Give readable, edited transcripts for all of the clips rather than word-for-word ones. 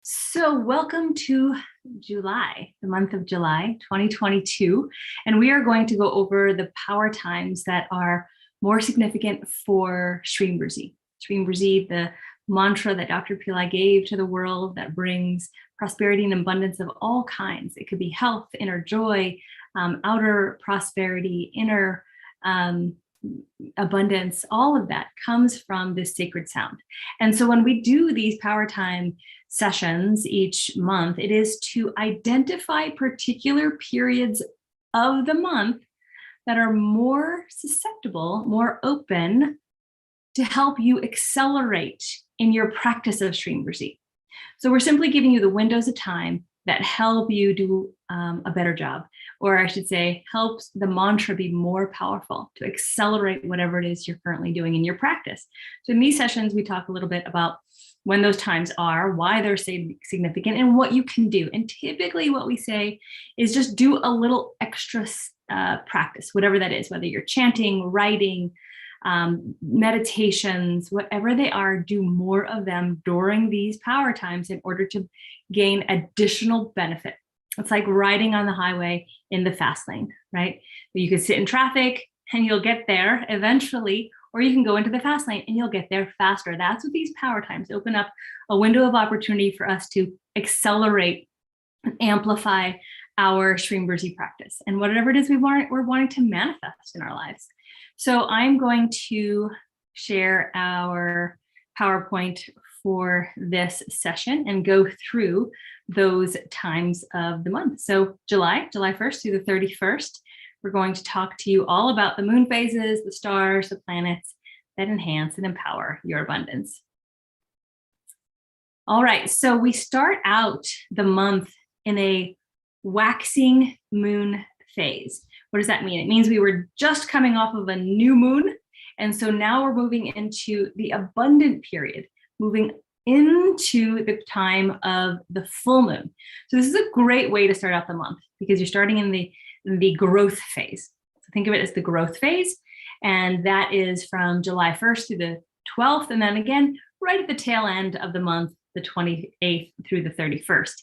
So, welcome to July, the month of July 2022. And we are going to go over the power times that are more significant for Shreem Brzee. Shreem Brzee, the mantra that Dr. Pillai gave to the world that brings prosperity and abundance of all kinds. It could be health, inner joy, outer prosperity, inner abundance. All of that comes from this sacred sound. And so when we do these power time sessions each month, it is to identify particular periods of the month that are more susceptible, more open to help you accelerate in your practice of Shreem Brzee. So we're simply giving you the windows of time that help you do a better job, or I should say, helps the mantra be more powerful to accelerate whatever it is you're currently doing in your practice. So in these sessions, we talk a little bit about when those times are, why they're significant, and what you can do. And typically what we say is just do a little extra practice, whatever that is, whether you're chanting, writing, meditations, whatever they are, do more of them during these power times in order to gain additional benefit. It's like riding on the highway in the fast lane, right? You could sit in traffic and you'll get there eventually, or you can go into the fast lane and you'll get there faster. That's what these power times open up, a window of opportunity for us to accelerate and amplify our Shreem Brzee practice and whatever it is we're wanting to manifest in our lives. So I'm going to share our PowerPoint for this session and go through those times of the month. So July 1st through the 31st, we're going to talk to you all about the moon phases, the stars, the planets that enhance and empower your abundance. All right, so we start out the month in a waxing moon phase. What does that mean? It means we were just coming off of a new moon. And so now we're moving into the abundant period, moving into the time of the full moon. So this is a great way to start out the month because you're starting in the growth phase. So think of it as the growth phase. And that is from July 1st through the 12th. And then again, right at the tail end of the month, the 28th through the 31st.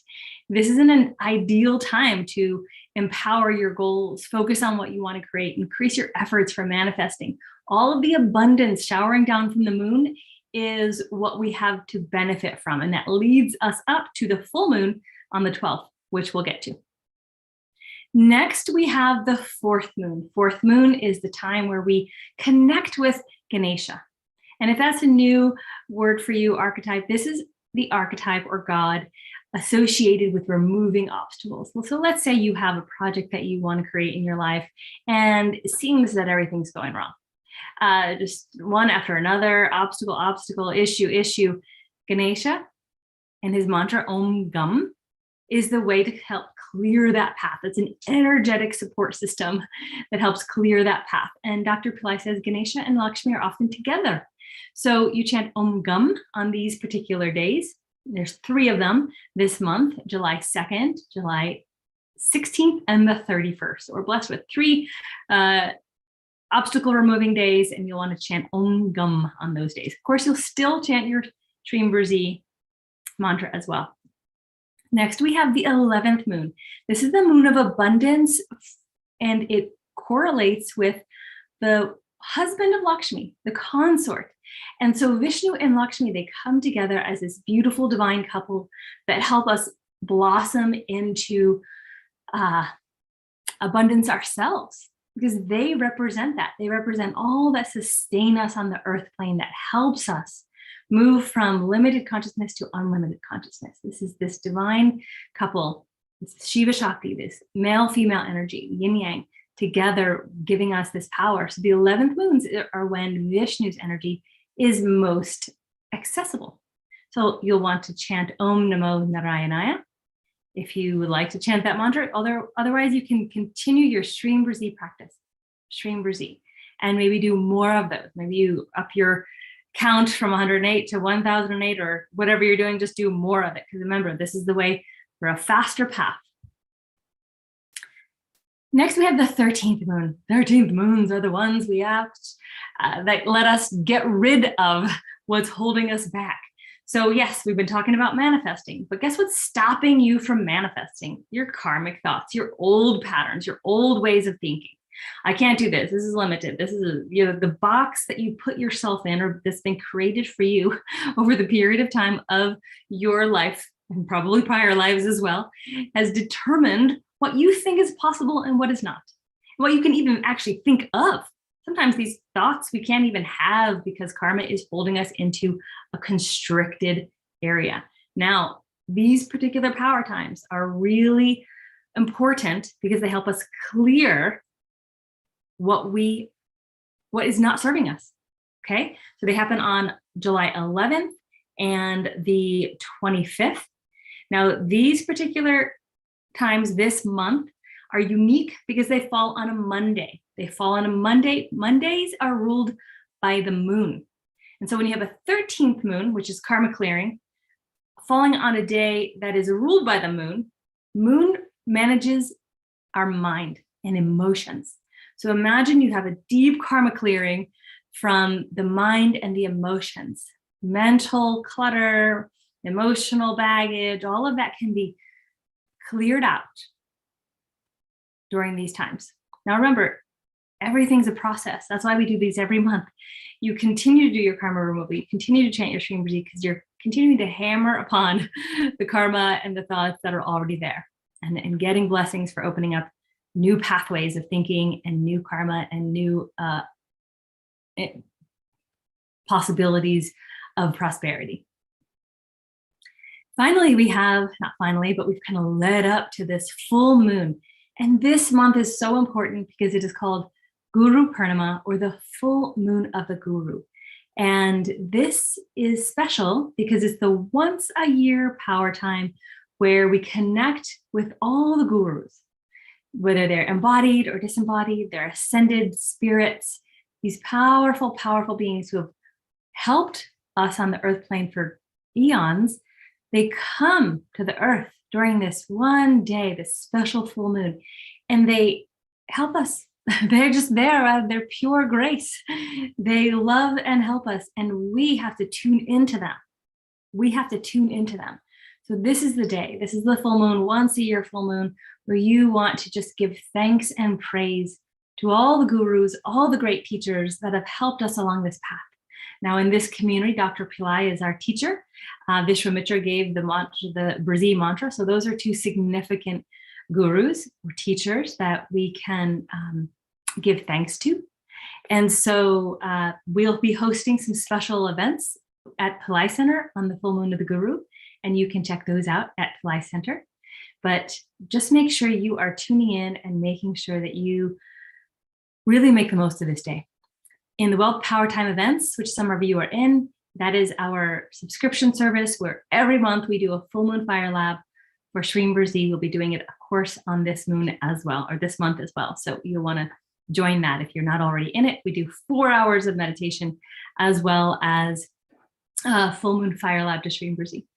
This is an ideal time to empower your goals, focus on what you want to create, increase your efforts for manifesting. All of the abundance showering down from the moon is what we have to benefit from. And that leads us up to the full moon on the 12th, which we'll get to. Next, we have the fourth moon. Fourth moon is the time where we connect with Ganesha. And if that's a new word for you, archetype, this is the archetype or God associated with removing obstacles. So let's say you have a project that you want to create in your life and it seems that everything's going wrong. Just one after another, obstacle, issue. Ganesha and his mantra, Om Gum, is the way to help clear that path. It's an energetic support system that helps clear that path. And Dr. Pillai says Ganesha and Lakshmi are often together. So you chant Om Gum on these particular days. There's 3 of them this month, July 2nd, July 16th, and the 31st. So we're blessed with 3 obstacle removing days, and you'll want to chant Om Gum on those days. Of course, you'll still chant your Shreem Brzee mantra as well. Next, we have the 11th moon. This is the moon of abundance, and it correlates with the husband of Lakshmi, the consort. And so Vishnu and Lakshmi, they come together as this beautiful divine couple that help us blossom into abundance ourselves, because they represent that. They represent all that sustain us on the earth plane, that helps us move from limited consciousness to unlimited consciousness. This is this divine couple, this Shiva Shakti, this male-female energy, yin-yang, together giving us this power. So the 11th moons are when Vishnu's energy is most accessible. So you'll want to chant Om Namo Narayanaya if you would like to chant that mantra. Otherwise, you can continue your Shreem Brzee practice, Shreem Brzee, and maybe do more of those. Maybe you up your count from 108 to 1008 or whatever you're doing, just do more of it. Because remember, this is the way for a faster path. Next, we have the 13th moon. 13th moons are the ones we asked that let us get rid of what's holding us back. So yes, we've been talking about manifesting, but guess what's stopping you from manifesting? Your karmic thoughts, your old patterns, your old ways of thinking. I can't do this. This is limited. This is the box that you put yourself in, or that's been created for you over the period of time of your life, and probably prior lives as well, has determined what you think is possible and what is not, what you can even actually think of. Sometimes these thoughts we can't even have because karma is holding us into a constricted area. Now, these particular power times are really important because they help us clear what is not serving us. Okay, so they happen on July 11th and the 25th. Now, these particular times this month are unique because they fall on a Monday. They fall on a Monday. Mondays are ruled by the moon. And so when you have a 13th moon, which is karma clearing, falling on a day that is ruled by the moon, moon manages our mind and emotions. So imagine you have a deep karma clearing from the mind and the emotions, mental clutter, emotional baggage, all of that can be cleared out during these times. Now remember, everything's a process. That's why we do these every month. You continue to do your karma removal. You continue to chant your Shreem Brzee because you're continuing to hammer upon the karma and the thoughts that are already there, and getting blessings for opening up new pathways of thinking and new karma and new possibilities of prosperity. Finally, we have, not finally, but we've kind of led up to this full moon. And this month is so important because it is called Guru Purnima, or the full moon of the Guru. And this is special because it's the once a year power time where we connect with all the gurus, whether they're embodied or disembodied, they're ascended spirits, these powerful, powerful beings who have helped us on the earth plane for eons. They come to the earth during this one day, this special full moon, and they help us. They're just there out of their pure grace. They love and help us, and we have to tune into them. We have to tune into them. So this is the day. This is the full moon, once a year full moon, where you want to just give thanks and praise to all the gurus, all the great teachers that have helped us along this path. Now, in this community, Dr. Pillai is our teacher. Vishwamitra gave the mantra, the Brzee mantra. So those are two significant gurus or teachers that we can give thanks to. And so we'll be hosting some special events at Pillai Center on the full moon of the Guru, and you can check those out at Pillai Center. But just make sure you are tuning in and making sure that you really make the most of this day. In the Wealth Powertime events, which some of you are in, that is our subscription service where every month we do a full moon fire lab for Shreem Brzee. We'll be doing it, of course, on this moon as well, or this month as well. So you'll want to join that if you're not already in it. We do 4 hours of meditation as well as full moon fire lab to Shreem Brzee.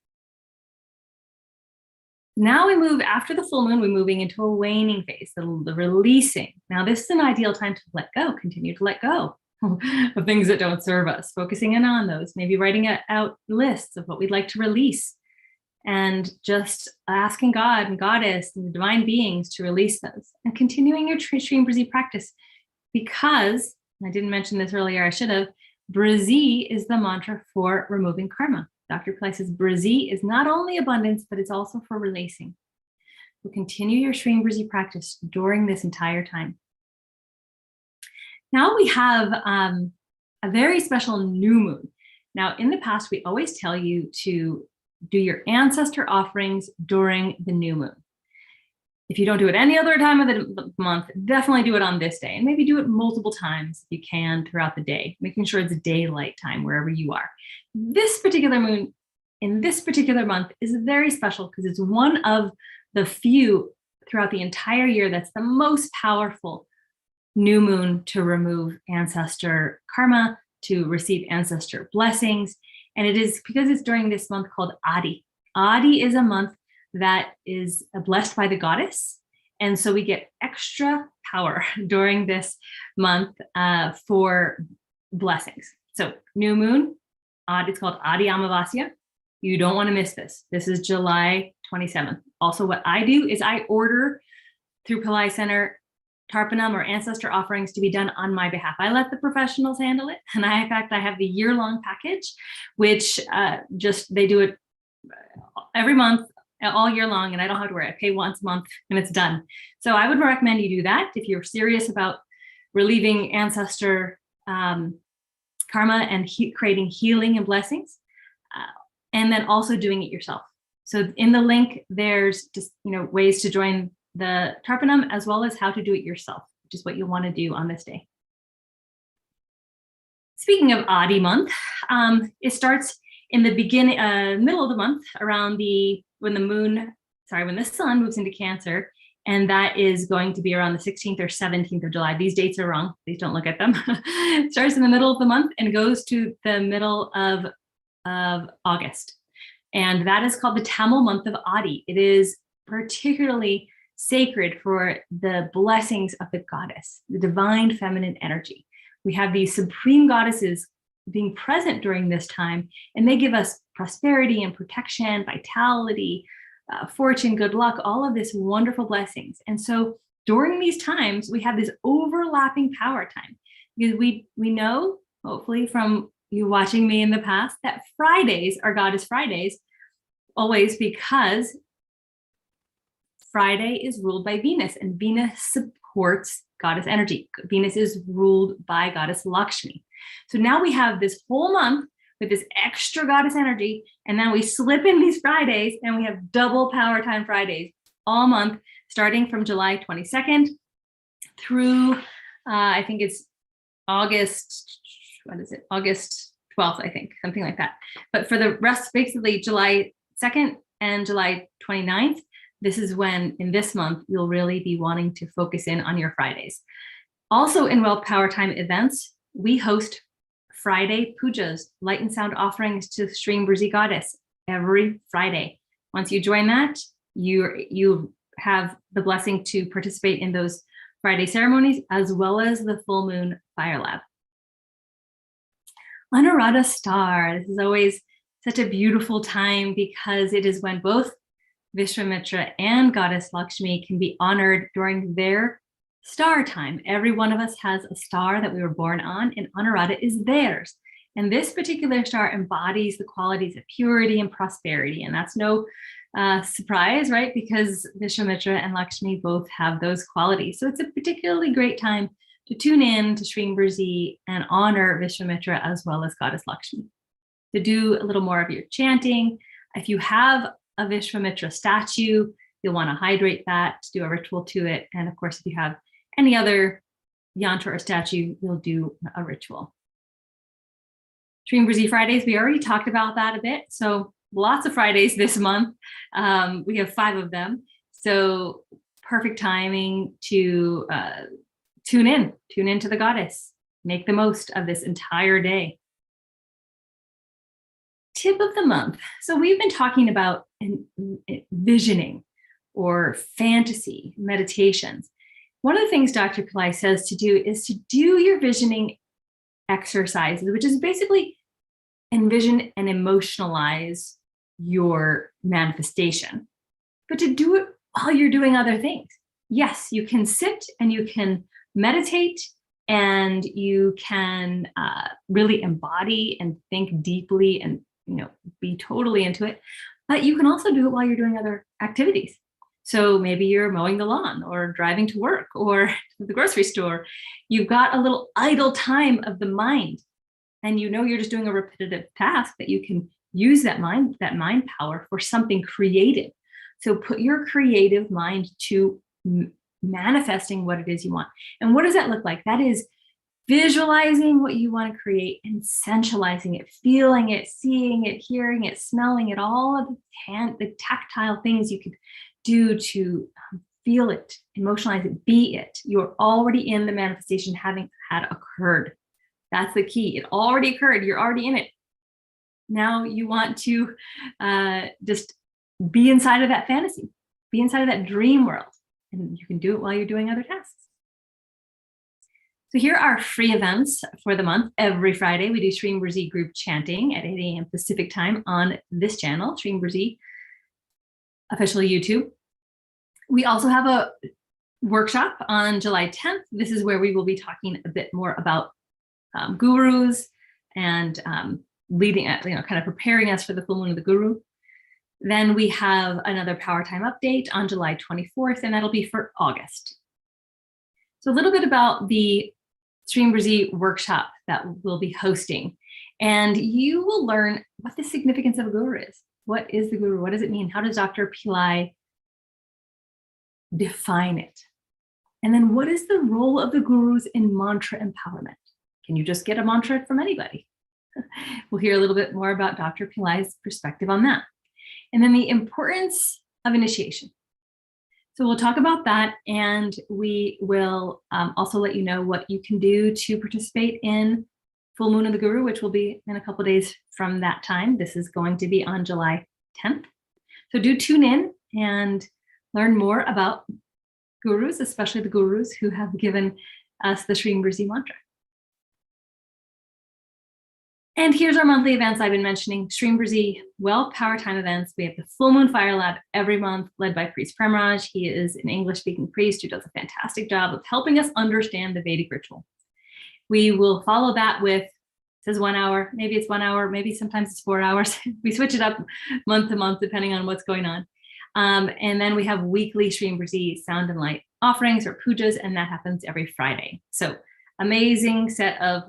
Now we move, after the full moon, we're moving into a waning phase, the releasing. Now this is an ideal time to let go, continue to let go of things that don't serve us, focusing in on those, maybe writing out lists of what we'd like to release, and just asking God and Goddess and the divine beings to release those, and continuing your Shreem Brzee practice, because, I didn't mention this earlier, I should have, Brzee is the mantra for removing karma. Dr. Pillai says Brzee is not only abundance, but it's also for releasing. So continue your Shreem Brzee practice during this entire time. Now we have a very special new moon. Now, in the past, we always tell you to do your ancestor offerings during the new moon. If you don't do it any other time of the month, definitely do it on this day, and maybe do it multiple times if you can throughout the day, making sure it's daylight time wherever you are. This particular moon in this particular month is very special because it's one of the few throughout the entire year that's the most powerful new moon to remove ancestor karma, to receive ancestor blessings. And it is because it's during this month called Adi. Adi is a month that is blessed by the goddess. And so we get extra power during this month for blessings. So new moon, it's called Adi Amavasya. You don't want to miss this. This is July 27th. Also, what I do is I order through Pillai Center Tarpanam or ancestor offerings to be done on my behalf. I let the professionals handle it. And in fact, I have the year-long package, which they do it every month, all year long, and I don't have to worry. I pay once a month and it's done. So I would recommend you do that if you're serious about relieving ancestor karma and creating healing and blessings, and then also doing it yourself. So in the link, there's just ways to join the Tarpanam as well as how to do it yourself, which is what you'll want to do on this day. Speaking of Adi month, it starts in the middle of the month, around when the sun moves into Cancer, and that is going to be around the 16th or 17th of July. These dates are wrong. Please don't look at them. It starts in the middle of the month and goes to the middle of August. And that is called the Tamil month of Adi. It is particularly sacred for the blessings of the goddess, the divine feminine energy. We have these supreme goddesses being present during this time, and they give us prosperity and protection, vitality, fortune, good luck, all of this wonderful blessings. And so during these times, we have this overlapping power time, because we know, hopefully from you watching me in the past, that Fridays are Goddess Fridays, always, because Friday is ruled by Venus, and Venus supports goddess energy. Venus is ruled by goddess Lakshmi. So now we have this whole month with this extra goddess energy, and then we slip in these Fridays, and we have double power time Fridays all month, starting from July 22nd through, I think it's August 12th, I think, something like that. But for the rest, basically July 2nd and July 29th, this is when, in this month, you'll really be wanting to focus in on your Fridays. Also in Power Time events, we host Friday pujas, light and sound offerings to Shreem Brzee goddess every Friday. Once you join that, you have the blessing to participate in those Friday ceremonies, as well as the full moon fire lab. Anuradha star, this is always such a beautiful time, because it is when both Vishwamitra and goddess Lakshmi can be honored during their star time. Every one of us has a star that we were born on, and Anuradha is theirs. And this particular star embodies the qualities of purity and prosperity. And that's no surprise, right? Because Vishwamitra and Lakshmi both have those qualities. So it's a particularly great time to tune in to Shreem Brzee and honor Vishwamitra as well as goddess Lakshmi. To do a little more of your chanting. If you have a Vishwamitra statue, you'll want to hydrate that, do a ritual to it. And of course, if you have any other yantra or statue, you'll do a ritual. Shreem Brzee Fridays, we already talked about that a bit. So lots of Fridays this month. We have 5 of them. So perfect timing to tune into the goddess, make the most of this entire day. Tip of the month. So we've been talking about visioning or fantasy meditations. One of the things Dr. Pillai says to do is to do your visioning exercises, which is basically envision and emotionalize your manifestation, but to do it while you're doing other things. Yes, you can sit and you can meditate, and you can really embody and think deeply and be totally into it, but you can also do it while you're doing other activities. So maybe you're mowing the lawn or driving to work or to the grocery store. You've got a little idle time of the mind, and you're just doing a repetitive task, that you can use that mind power for something creative. So put your creative mind to manifesting what it is you want. And what does that look like? That is visualizing what you want to create and sensualizing it, feeling it, seeing it, hearing it, smelling it, all of the tactile things you could do to feel it, emotionalize it, be it. You're already in the manifestation having had occurred. That's the key. It already occurred. You're already in it. Now you want to just be inside of that fantasy, be inside of that dream world, and you can do it while you're doing other tasks. So here are free events for the month. Every Friday, we do Shreem Brzee group chanting at 8 a.m. Pacific time on this channel, Shreem Brzee official YouTube. We also have a workshop on July 10th. This is where we will be talking a bit more about gurus and leading, kind of preparing us for the full moon of the guru. Then we have another Powertime update on July 24th, and that'll be for August. So a little bit about the Shreem Brzee workshop that we'll be hosting. And you will learn what the significance of a guru is. What is the guru? What does it mean? How does Dr. Pillai define it? And then what is the role of the gurus in mantra empowerment? Can you just get a mantra from anybody? We'll hear a little bit more about Dr. Pillai's perspective on that. And then the importance of initiation. So we'll talk about that, and we will also let you know what you can do to participate in Full Moon of the Guru, which will be in a couple of days from that time. This is going to be on July 10th. So do tune in and learn more about gurus, especially the gurus who have given us the Shreem Brzee mantra. And here's our monthly events I've been mentioning. Shreem Brzee, Powertime events. We have the Full Moon Fire Lab every month, led by Priest Premraj. He is an English-speaking priest who does a fantastic job of helping us understand the Vedic ritual. We will follow that with, it says 1 hour, maybe it's 1 hour, maybe sometimes it's 4 hours. We switch it up month to month, depending on what's going on. And then we have weekly Shreem Brzee sound and light offerings or pujas, and that happens every Friday. So amazing set of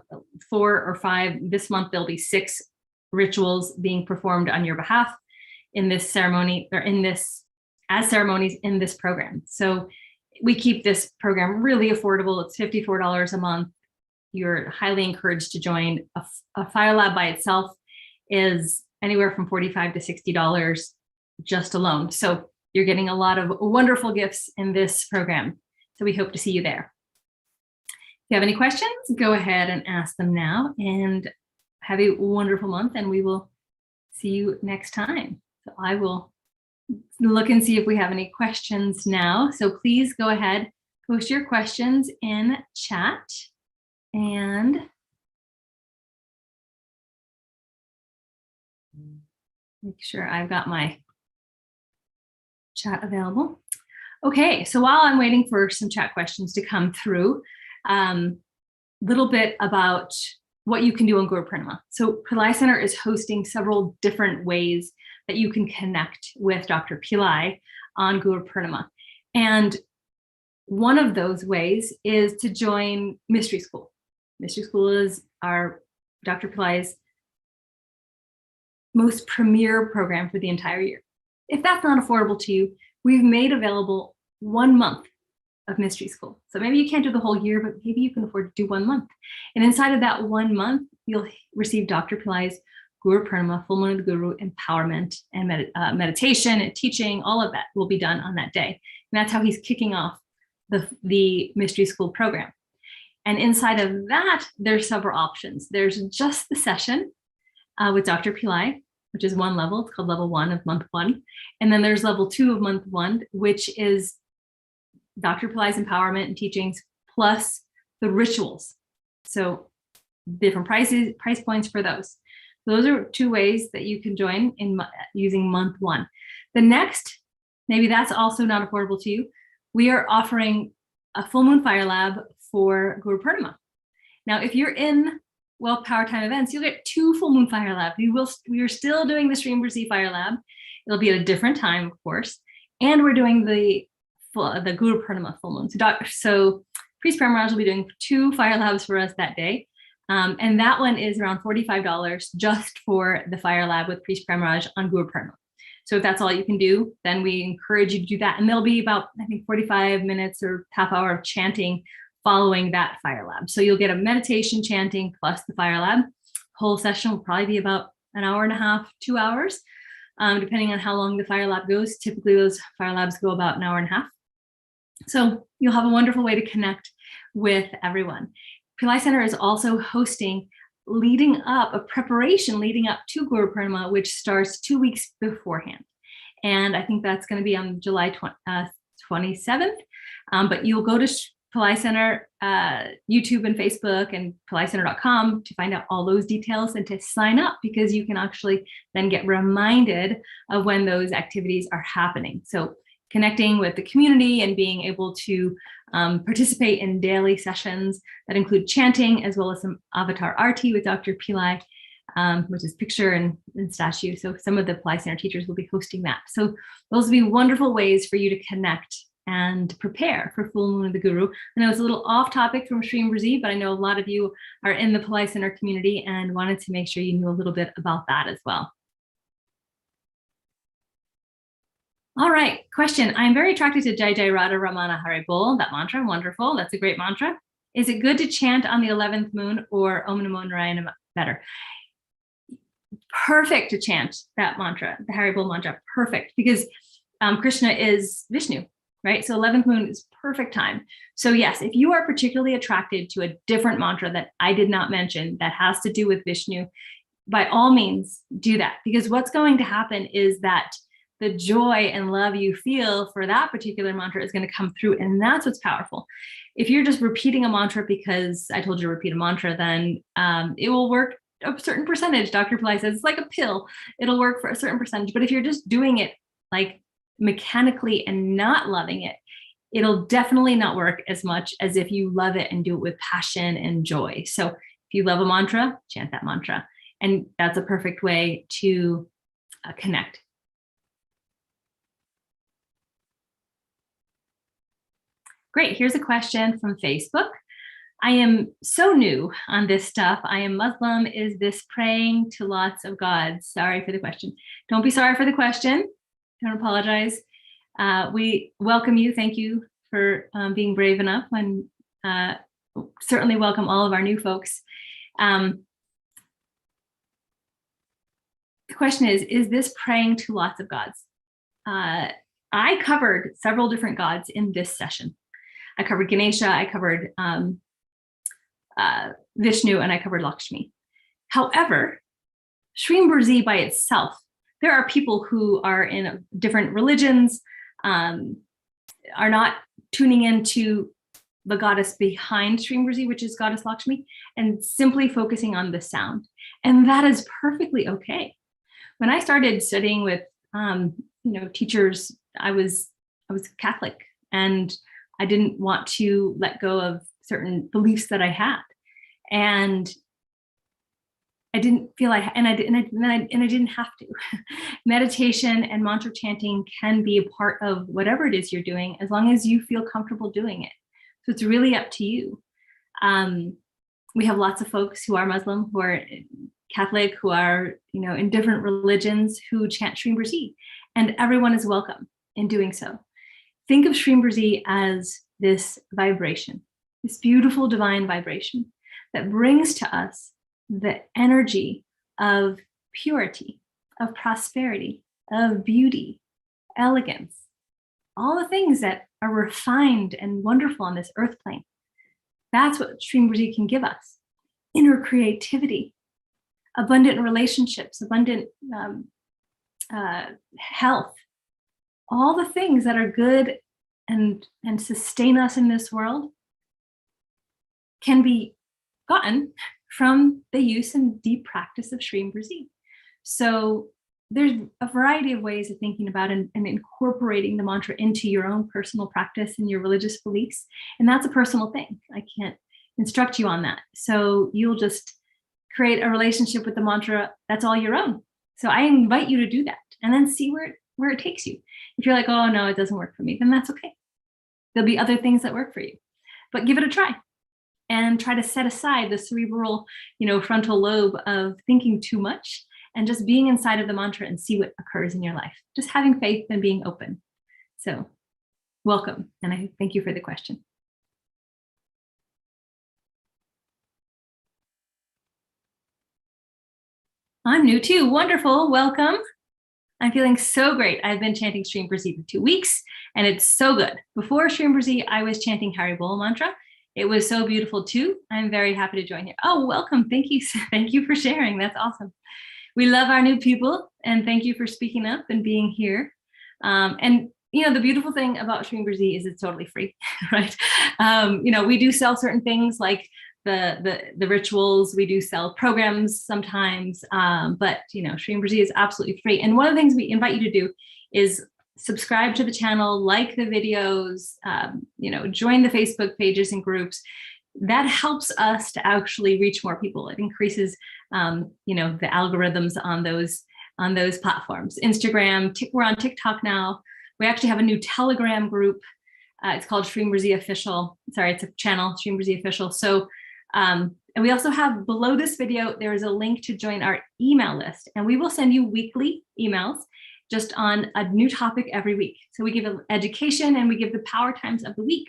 4 or 5. This month, there'll be 6 rituals being performed on your behalf in this ceremony, or as ceremonies in this program. So we keep this program really affordable. It's $54 a month. You're highly encouraged to join. A Fire Lab by itself is anywhere from $45 to $60 just alone. So you're getting a lot of wonderful gifts in this program. So we hope to see you there. If you have any questions, go ahead and ask them now, and have a wonderful month, and we will see you next time. So I will look and see if we have any questions now. So please go ahead, post your questions in chat, and make sure I've got my chat available. Okay, so while I'm waiting for some chat questions to come through, little bit about what you can do on Guru Purnima. So Pillai Center is hosting several different ways that you can connect with Dr. Pillai on Guru Purnima. And one of those ways is to join Mystery School. Mystery School is our Dr. Pillai's most premier program for the entire year. If that's not affordable to you, we've made available 1 month of Mystery School. So maybe you can't do the whole year, but maybe you can afford to do 1 month. And inside of that 1 month, you'll receive Dr. Pillai's Guru Purnima, Full Moon of the Guru, empowerment and meditation and teaching. All of that will be done on that day. And that's how he's kicking off the Mystery School program. And inside of that, there's several options. There's just the session with Dr. Pillai, which is 1 level. It's called level 1 of month 1. And then there's level 2 of month 1, which is Dr. Pillai's empowerment and teachings plus the rituals. So different price points for those. Those are 2 ways that you can join in using month 1. The next, maybe that's also not affordable to you. We are offering a Full Moon Fire Lab for Guru Purnima. Now, if you're in Powertime events, you'll get 2 Full Moon Fire Labs. We are still doing the Shreem Brzee Fire Lab. It'll be at a different time, of course. And we're doing the Guru Purnima full moon. So Priest Premraj will be doing 2 fire labs for us that day. And that one is around $45 just for the fire lab with Priest Premraj on Guru Purnima. So if that's all you can do, then we encourage you to do that. And there'll be about, I think, 45 minutes or half hour of chanting following that fire lab. So you'll get a meditation chanting plus the fire lab. Whole session will probably be about 1.5 hours, 2 hours, depending on how long the fire lab goes. Typically those fire labs go about 1.5 hours. So you'll have a wonderful way to connect with everyone. Pillai Center is also hosting a preparation leading up to Guru Purnima, which starts 2 weeks beforehand. And I think that's going to be on July 27th. But you'll go to Pillai Center, YouTube and Facebook, and PillaiCenter.com to find out all those details and to sign up, because you can actually then get reminded of when those activities are happening. So connecting with the community and being able to participate in daily sessions that include chanting, as well as some avatar arti with Dr. Pillai, which is picture and statue. So some of the Pillai Center teachers will be hosting that. So those will be wonderful ways for you to connect and prepare for Full Moon of the Guru. I know it's a little off topic from Shreem Brzee, but I know a lot of you are in the Pillai Center community and wanted to make sure you knew a little bit about that as well. All right, question. I'm very attracted to Jai Jai Radha Ramana Hare Bol, that mantra, wonderful. That's a great mantra. Is it good to chant on the 11th moon, or Om Namo Narayana better? Perfect to chant that mantra, the Hare Bol mantra, perfect, because Krishna is Vishnu, right? So 11th moon is perfect time. So yes, if you are particularly attracted to a different mantra that I did not mention that has to do with Vishnu, by all means do that, because what's going to happen is that the joy and love you feel for that particular mantra is going to come through, and that's what's powerful. If you're just repeating a mantra because I told you to repeat a mantra, then it will work a certain percentage. Dr. Pillai says it's like a pill. It'll work for a certain percentage. But if you're just doing it like mechanically and not loving it, it'll definitely not work as much as if you love it and do it with passion and joy. So if you love a mantra, chant that mantra. And that's a perfect way to connect. Great, here's a question from Facebook. I am so new on this stuff. I am Muslim. Is this praying to lots of gods? Sorry for the question. Don't be sorry for the question. Don't apologize. We welcome you. Thank you for being brave enough, and certainly welcome all of our new folks. The question is this praying to lots of gods? I covered several different gods in this session. I covered Ganesha, I covered Vishnu, and I covered Lakshmi. However, Shreem Brzee by itself, there are people who are in different religions, are not tuning into the goddess behind Shreem Brzee, which is goddess Lakshmi, and simply focusing on the sound. And that is perfectly okay. When I started studying with teachers, I was Catholic, and I didn't want to let go of certain beliefs that I had, and I didn't feel I didn't have to. Meditation and mantra chanting can be a part of whatever it is you're doing, as long as you feel comfortable doing it. So it's really up to you. We have lots of folks who are Muslim, who are Catholic, who are in different religions, who chant Shreem Brzee, and everyone is welcome in doing so. Think of Shreem Brzee as this vibration, this beautiful divine vibration that brings to us the energy of purity, of prosperity, of beauty, elegance, all the things that are refined and wonderful on this earth plane. That's what Shreem Brzee can give us. Inner creativity, abundant relationships, abundant health, all the things that are good and sustain us in this world can be gotten from the use and deep practice of Shreem Brzee. So there's a variety of ways of thinking about and incorporating the mantra into your own personal practice and your religious beliefs. And that's a personal thing. I can't instruct you on that. So you'll just create a relationship with the mantra that's all your own. So I invite you to do that and then see where it takes you. If you're like, oh no, it doesn't work for me, then that's okay. There'll be other things that work for you, but give it a try and try to set aside the cerebral, frontal lobe of thinking too much and just being inside of the mantra and see what occurs in your life. Just having faith and being open. So welcome. And I thank you for the question. I'm new too. Wonderful. Welcome. I'm feeling so great. I've been chanting Shreem Brzee for 2 weeks, and it's so good. Before Shreem Brzee, I was chanting Hare Bol mantra. It was so beautiful too. I'm very happy to join here. Oh, welcome. Thank you. Thank you for sharing. That's awesome. We love our new people, and thank you for speaking up and being here. And the beautiful thing about Shreem Brzee is it's totally free, right? We do sell certain things like the rituals. We do sell programs sometimes, but Shreem Brzee is absolutely free. And one of the things we invite you to do is subscribe to the channel, like the videos, join the Facebook pages and groups. That helps us to actually reach more people. It increases, the algorithms on those platforms. Instagram, we're on TikTok now. We actually have a new Telegram group. It's called Shreem Brzee Official. Sorry, it's a channel, Shreem Brzee Official. So, and we also have below this video, there is a link to join our email list, and we will send you weekly emails just on a new topic every week. So we give education and we give the power times of the week.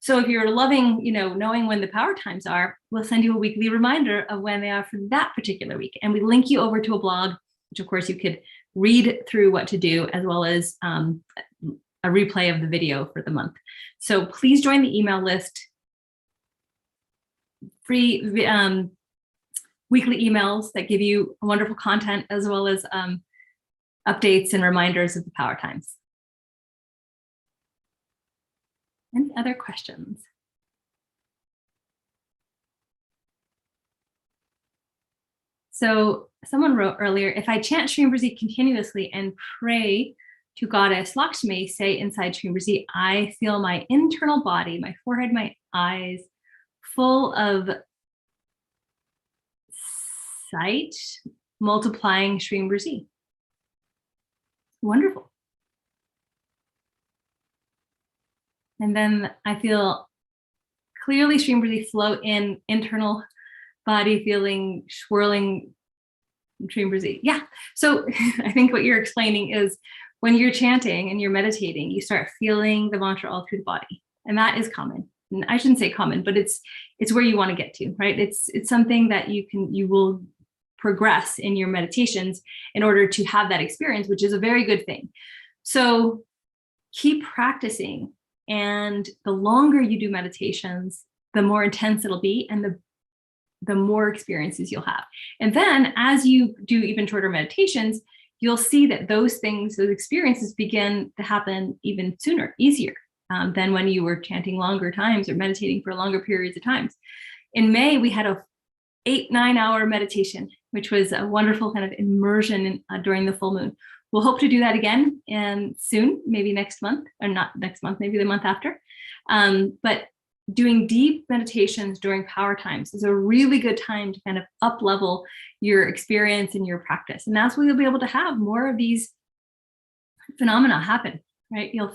So if you're loving, knowing when the power times are, we'll send you a weekly reminder of when they are for that particular week. And we link you over to a blog, which of course you could read through what to do, as well as a replay of the video for the month. So please join the email list. Free weekly emails that give you wonderful content, as well as updates and reminders of the power times. Any other questions? So someone wrote earlier, if I chant Shreem Brzee continuously and pray to goddess Lakshmi, say inside Shreem Brzee, I feel my internal body, my forehead, my eyes, full of sight, multiplying Shreem Brzee. Wonderful. And then I feel clearly Shreem Brzee flow in, internal body feeling, swirling Shreem Brzee. Yeah. So I think what you're explaining is when you're chanting and you're meditating, you start feeling the mantra all through the body. And that is common. And I shouldn't say common, but it's where you want to get to, right? It's something that you will progress in your meditations in order to have that experience, which is a very good thing. So keep practicing. And the longer you do meditations, the more intense it'll be, and the more experiences you'll have. And then as you do even shorter meditations, you'll see that those experiences begin to happen even sooner, easier than when you were chanting longer times or meditating for longer periods of times. In May, we had a 8-9 hour meditation, which was a wonderful kind of immersion during the full moon. We'll hope to do that again and soon, maybe next month, or not next month, maybe the month after. But doing deep meditations during power times is a really good time to kind of up level your experience and your practice. And that's when you'll be able to have more of these phenomena happen, right? You'll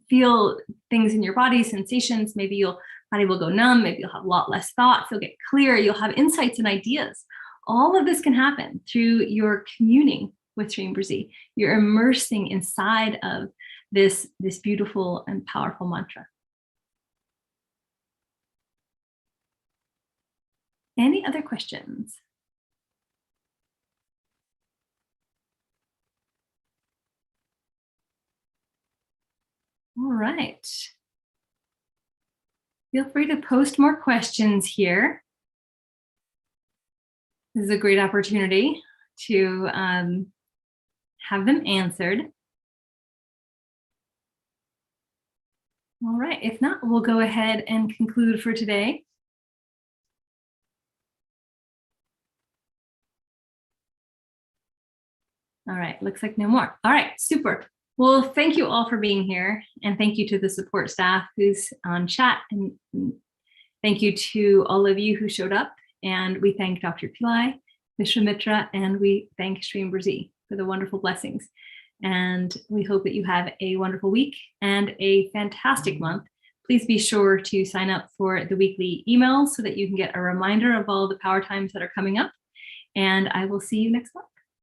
feel things in your body, sensations, maybe your body will go numb, maybe you'll have a lot less thoughts, you'll get clear, you'll have insights and ideas. All of this can happen through your communing with Shreem Brzee. You're immersing inside of this beautiful and powerful mantra. Any other questions? All right. Feel free to post more questions here. This is a great opportunity to have them answered. All right, if not, we'll go ahead and conclude for today. All right, looks like no more. All right, super. Well, thank you all for being here, and thank you to the support staff who's on chat, and thank you to all of you who showed up. And we thank Dr. Pillai, Vishwamitra, and we thank Shreem Brzee for the wonderful blessings. And we hope that you have a wonderful week and a fantastic month. Please be sure to sign up for the weekly emails so that you can get a reminder of all the power times that are coming up. And I will see you next month.